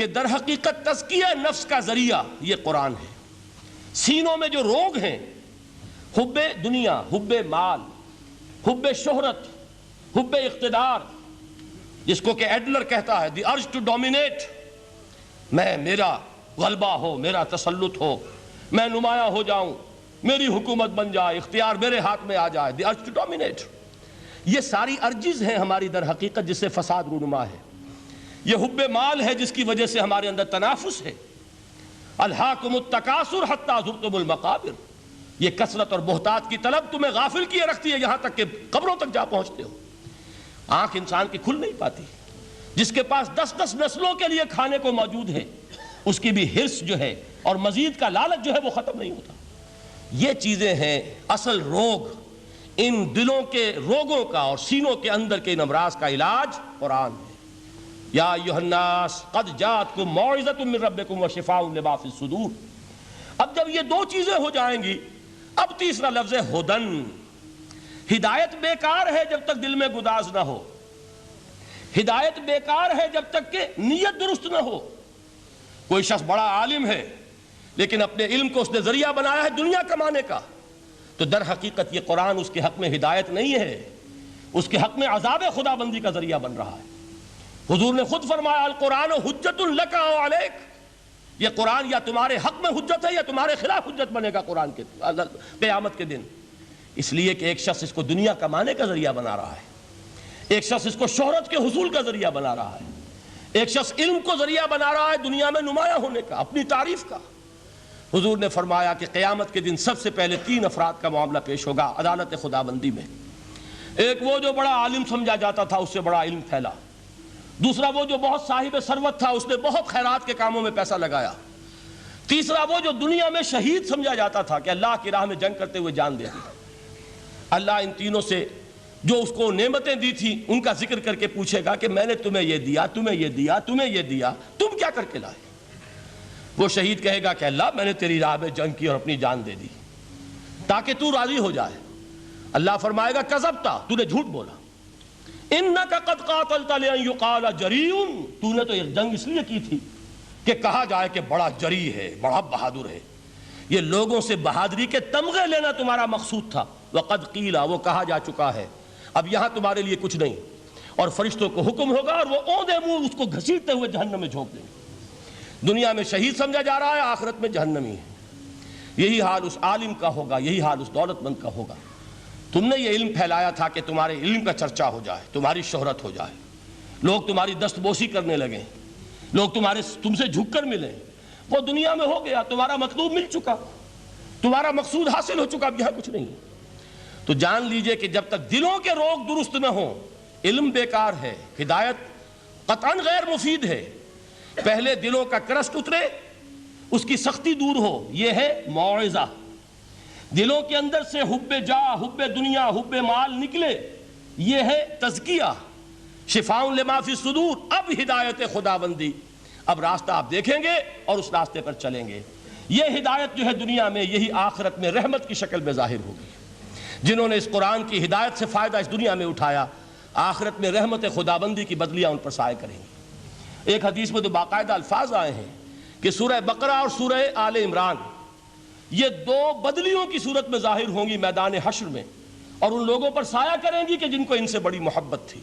کہ در حقیقت تزکیہ نفس کا ذریعہ یہ قرآن ہے۔ سینوں میں جو روگ ہیں، حب دنیا، حب مال، حب شہرت، حب اقتدار، جس کو کہ ایڈلر کہتا ہے دی ارج ٹو ڈومینیٹ، میرا غلبہ ہو، میرا تسلط ہو، میں نمایاں ہو جاؤں، میری حکومت بن جائے، اختیار میرے ہاتھ میں آ جائے، دی ارج ٹو ڈومینیٹ، یہ ساری ارجز ہیں ہماری در حقیقت جس سے فساد رونما ہے۔ یہ حب مال ہے جس کی وجہ سے ہمارے اندر تنافس ہے۔ الہاکم التکاثر حتی زرتم المقابر، یہ کثرت اور بہتات کی طلب تمہیں غافل کیے رکھتی ہے یہاں تک کہ قبروں تک جا پہنچتے ہو۔ آنکھ انسان کی کھل نہیں پاتی، جس کے پاس 10 نسلوں کے لیے کھانے کو موجود ہے، اس کی بھی حرص جو ہے اور مزید کا لالچ جو ہے وہ ختم نہیں ہوتا۔ یہ چیزیں ہیں اصل روگ، ان دلوں کے روگوں کا اور سینوں کے اندر کے ان امراض کا علاج قرآن ہے۔ یا ایھا الناس قد جاءتکم موعظۃ من ربکم وشفاء لما فی الصدور۔ اب جب یہ دو چیزیں ہو جائیں گی، اب تیسرا لفظ ہے ہدن۔ ہدایت بیکار ہے جب تک دل میں گداز نہ ہو، ہدایت بیکار ہے جب تک کہ نیت درست نہ ہو۔ کوئی شخص بڑا عالم ہے لیکن اپنے علم کو اس نے ذریعہ بنایا ہے دنیا کمانے کا، تو در حقیقت یہ قرآن اس کے حق میں ہدایت نہیں ہے، اس کے حق میں عذاب خدا بندی کا ذریعہ بن رہا ہے۔ حضور نے خود فرمایا القرآن حجت لک او علیک، یہ قرآن یا تمہارے حق میں حجت ہے یا تمہارے خلاف حجت بنے گا قرآن کے قیامت کے دن۔ اس لیے کہ ایک شخص اس کو دنیا کمانے کا ذریعہ بنا رہا ہے، ایک شخص اس کو شہرت کے حصول کا ذریعہ بنا رہا ہے، ایک شخص علم کو ذریعہ بنا رہا ہے دنیا میں نمایاں ہونے کا، اپنی تعریف کا۔ حضور نے فرمایا کہ قیامت کے دن سب سے پہلے 3 افراد کا معاملہ پیش ہوگا عدالت خدا بندی میں۔ ایک وہ جو بڑا عالم سمجھا جاتا تھا، اس سے بڑا علم پھیلا۔ دوسرا وہ جو بہت صاحب ثروت تھا، اس نے بہت خیرات کے کاموں میں پیسہ لگایا۔ تیسرا وہ جو دنیا میں شہید سمجھا جاتا تھا کہ اللہ کی راہ میں جنگ کرتے ہوئے جان دے دی۔ اللہ ان تینوں سے جو اس کو نعمتیں دی تھی ان کا ذکر کر کے پوچھے گا کہ میں نے تمہیں یہ دیا، تمہیں یہ دیا، تمہیں یہ دیا، تم کیا کر کے لائے؟ وہ شہید کہے گا کہ اللہ میں نے تیری راہ میں جنگ کی اور اپنی جان دے دی تاکہ تو راضی ہو جائے۔ اللہ فرمائے گا کذبتا، تو نے جھوٹ بولا، انک قد قاتلت لان یقال جریء، تو نے تو یہ جنگ اس لیے کی تھی کہ کہا جائے کہ بڑا جری ہے، بڑا بہادر ہے۔ یہ لوگوں سے بہادری کے تمغے لینا تمہارا مقصود تھا۔ وقد قیل، وہ کہا جا چکا ہے، اب یہاں تمہارے لیے کچھ نہیں۔ اور فرشتوں کو حکم ہوگا اور وہ اوندے منہ اس کو گھسیٹتے ہوئے جہنم میں جھونک دیں گے۔ دنیا میں شہید سمجھا جا رہا ہے، آخرت میں جہنمی ہے۔ یہی حال اس عالم کا ہوگا، یہی حال اس دولت مند کا ہوگا۔ تم نے یہ علم پھیلایا تھا کہ تمہارے علم کا چرچا ہو جائے، تمہاری شہرت ہو جائے، لوگ تمہاری دستبوسی کرنے لگیں، لوگ تم سے جھک کر ملیں۔ وہ دنیا میں ہو گیا، تمہارا مطلوب مل چکا، تمہارا مقصود حاصل ہو چکا، اب یہاں کچھ نہیں۔ تو جان لیجئے کہ جب تک دلوں کے روگ درست نہ ہوں، علم بیکار ہے، ہدایت قطعاً غیر مفید ہے۔ پہلے دلوں کا کرسٹ اترے، اس کی سختی دور ہو، یہ ہے موعظہ۔ دلوں کے اندر سے حب جاہ، حب دنیا، حب مال نکلے، یہ ہے تزکیہ، شفاء لما فی الصدور۔ اب ہدایت خداوندی، اب راستہ آپ دیکھیں گے اور اس راستے پر چلیں گے۔ یہ ہدایت جو ہے دنیا میں، یہی آخرت میں رحمت کی شکل میں ظاہر ہوگی۔ جنہوں نے اس قرآن کی ہدایت سے فائدہ اس دنیا میں اٹھایا، آخرت میں رحمت خداوندی کی بدلیاں ان پر سایہ کریں گی۔ ایک حدیث میں تو باقاعدہ الفاظ آئے ہیں کہ سورہ بقرہ اور سورہ آل عمران یہ 2 بدلیوں کی صورت میں ظاہر ہوں گی میدان حشر میں، اور ان لوگوں پر سایہ کریں گی کہ جن کو ان سے بڑی محبت تھی۔